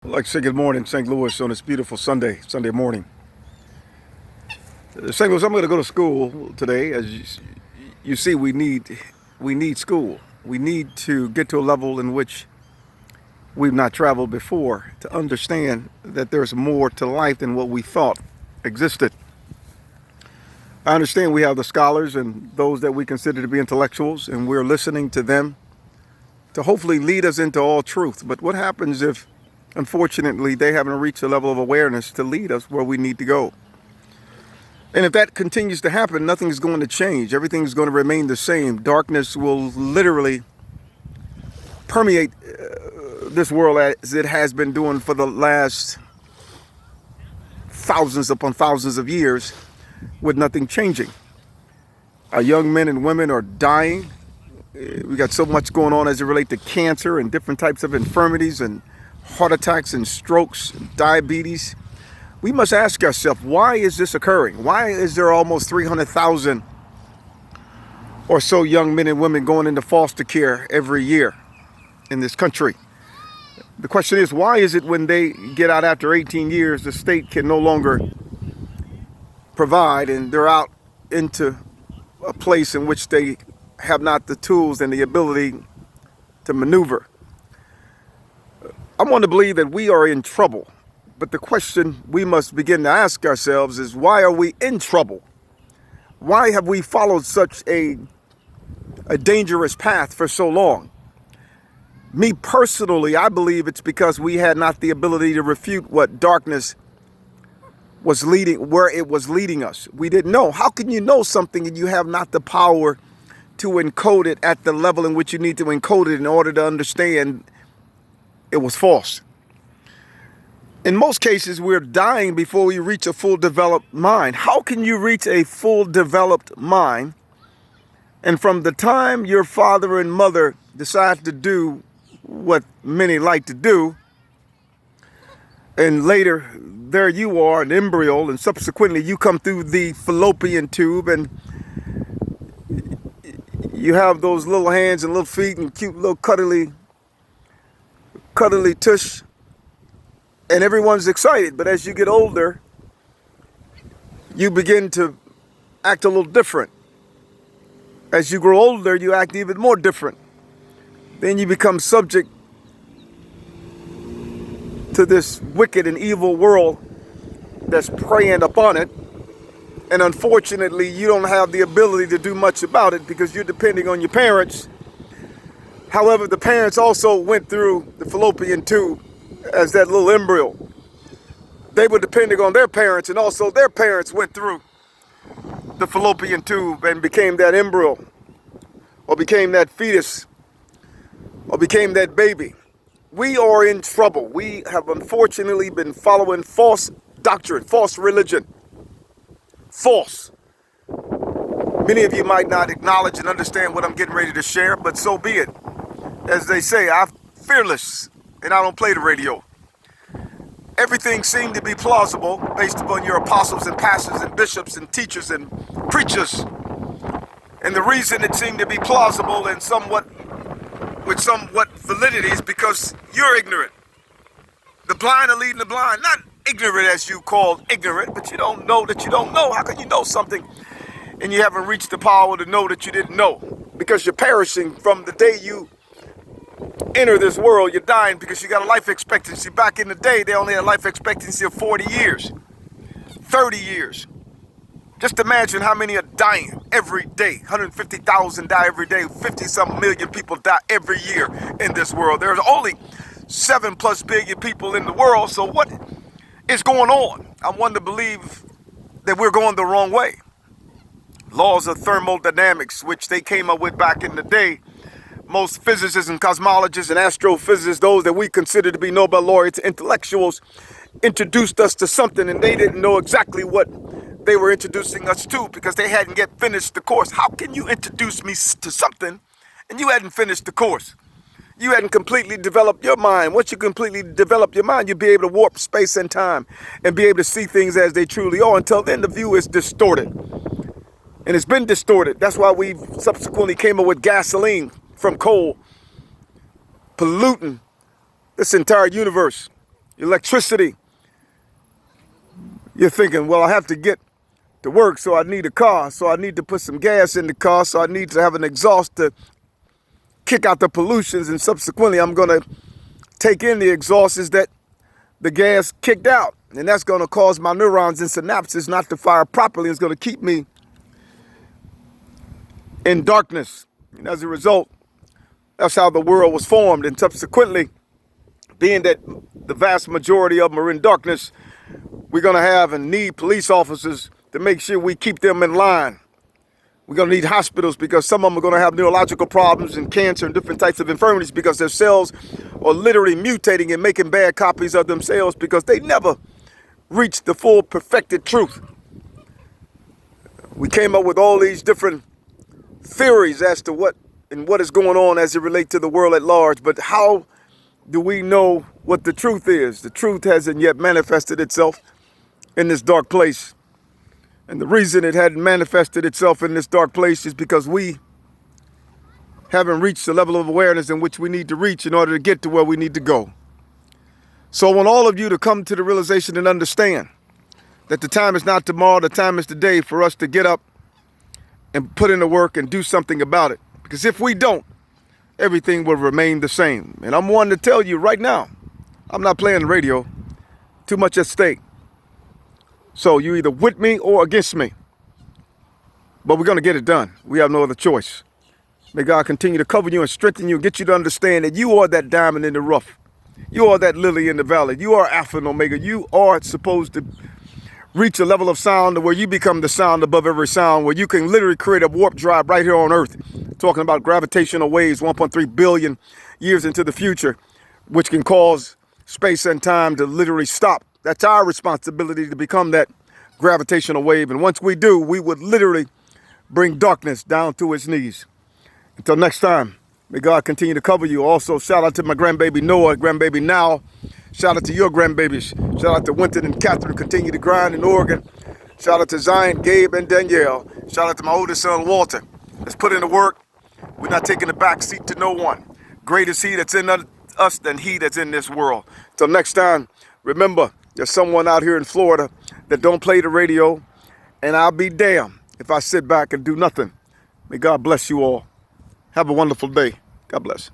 I'd like to say good morning, St. Louis, on this beautiful Sunday morning. St. Louis, I'm going to go to school today. As you see, we need school. We need to get to a level in which we've not traveled before to understand that there's more to life than what we thought existed. I understand we have the scholars and those that we consider to be intellectuals, and we're listening to them to hopefully lead us into all truth. But what happens if, unfortunately, they haven't reached a level of awareness to lead us where we need to go? And if that continues to happen, nothing is going to change. Everything is going to remain the same. Darkness will literally permeate this world as it has been doing for the last thousands upon thousands of years, with nothing changing. Our young men and women are dying. We got so much going on as it relates to cancer and different types of infirmities and heart attacks and strokes, and diabetes. We must ask ourselves, why is this occurring? Why is there almost 300,000 or so young men and women going into foster care every year in this country? The question is, why is it when they get out after 18 years, the state can no longer provide, and they're out into a place in which they have not the tools and the ability to maneuver? I want to believe that we are in trouble. But the question we must begin to ask ourselves is, why are we in trouble? Why have we followed such a dangerous path for so long? Me personally, I believe it's because we had not the ability to refute what darkness was leading, where it was leading us. We didn't know. How can you know something and you have not the power to encode it at the level in which you need to encode it in order to understand it was false? In most cases, we're dying before we reach a full developed mind. How can you reach a full developed mind? And from the time your father and mother decide to do what many like to do, and later there you are, an embryo, and subsequently you come through the fallopian tube, and you have those little hands and little feet and cute little cuddly tush, and everyone's excited. But as you get older, you begin to act a little different. As you grow older, you act even more different. Then you become subject to this wicked and evil world that's preying upon it. And unfortunately, you don't have the ability to do much about it because you're depending on your parents. However, the parents also went through the fallopian tube as that little embryo. They were depending on their parents, and also their parents went through the fallopian tube and became that embryo, or became that fetus, or became that baby. We are in trouble. We have unfortunately been following false doctrine, false religion. False. Many of you might not acknowledge and understand what I'm getting ready to share, but so be it. As they say, I'm fearless and I don't play the radio. Everything seemed to be plausible based upon your apostles and pastors and bishops and teachers and preachers. And the reason it seemed to be plausible and with somewhat validity is because you're ignorant. The blind are leading the blind. Not ignorant as you call ignorant, but you don't know that you don't know. How can you know something and you haven't reached the power to know that you didn't know? Because you're perishing from the day you enter this world. You're dying because you got a life expectancy. Back in the day, they only had a life expectancy of 40 years, 30 years. Just imagine how many are dying every day. 150,000 die every day. 50-some million people die every year in this world. There's only 7+ billion people in the world. So what is going on? I want to believe that we're going the wrong way. Laws of thermodynamics, which they came up with back in the day. Most physicists and cosmologists and astrophysicists, those that we consider to be Nobel laureates, intellectuals, introduced us to something, and they didn't know exactly what they were introducing us to because they hadn't yet finished the course. How can you introduce me to something and you hadn't finished the course? You hadn't completely developed your mind. Once you completely develop your mind, you'll be able to warp space and time and be able to see things as they truly are. Until then, the view is distorted. And it's been distorted. That's why we subsequently came up with gasoline from coal, polluting this entire universe. electricity. You're thinking, well, I have to get to work, so I need a car, so I need to put some gas in the car, so I need to have an exhaust to kick out the pollutions, and subsequently I'm going to take in the exhausts that the gas kicked out, and that's going to cause my neurons and synapses not to fire properly. It's going to keep me in darkness, and as a result, that's how the world was formed. And subsequently, being that the vast majority of them are in darkness, we're going to have and need police officers to make sure we keep them in line. We're going to need hospitals because some of them are going to have neurological problems and cancer and different types of infirmities because their cells are literally mutating and making bad copies of themselves because they never reached the full perfected truth. We came up with all these different theories as to what is going on as it relates to the world at large, but how do we know what the truth is? The truth hasn't yet manifested itself in this dark place. And the reason it hadn't manifested itself in this dark place is because we haven't reached the level of awareness in which we need to reach in order to get to where we need to go. So I want all of you to come to the realization and understand that the time is not tomorrow, the time is today for us to get up and put in the work and do something about it. Because if we don't, everything will remain the same. And I'm one to tell you right now, I'm not playing the radio, too much at stake. So you're either with me or against me. But we're going to get it done. We have no other choice. May God continue to cover you and strengthen you and get you to understand that you are that diamond in the rough. You are that lily in the valley. You are Alpha and Omega. You are supposed to reach a level of sound where you become the sound above every sound, where you can literally create a warp drive right here on Earth. Talking about gravitational waves 1.3 billion years into the future, which can cause space and time to literally stop. That's our responsibility to become that gravitational wave. And once we do, we would literally bring darkness down to its knees. Until next time, may God continue to cover you. Also, shout out to my grandbaby Noah, grandbaby Now. Shout out to your grandbabies. Shout out to Winton and Catherine. Continue to grind in Oregon. Shout out to Zion, Gabe, and Danielle. Shout out to my oldest son, Walter. Let's put in the work. We're not taking the back seat to no one. Greater is he that's in us than he that's in this world. Till next time, remember, there's someone out here in Florida that don't play the radio, and I'll be damned if I sit back and do nothing. May God bless you all. Have a wonderful day. God bless.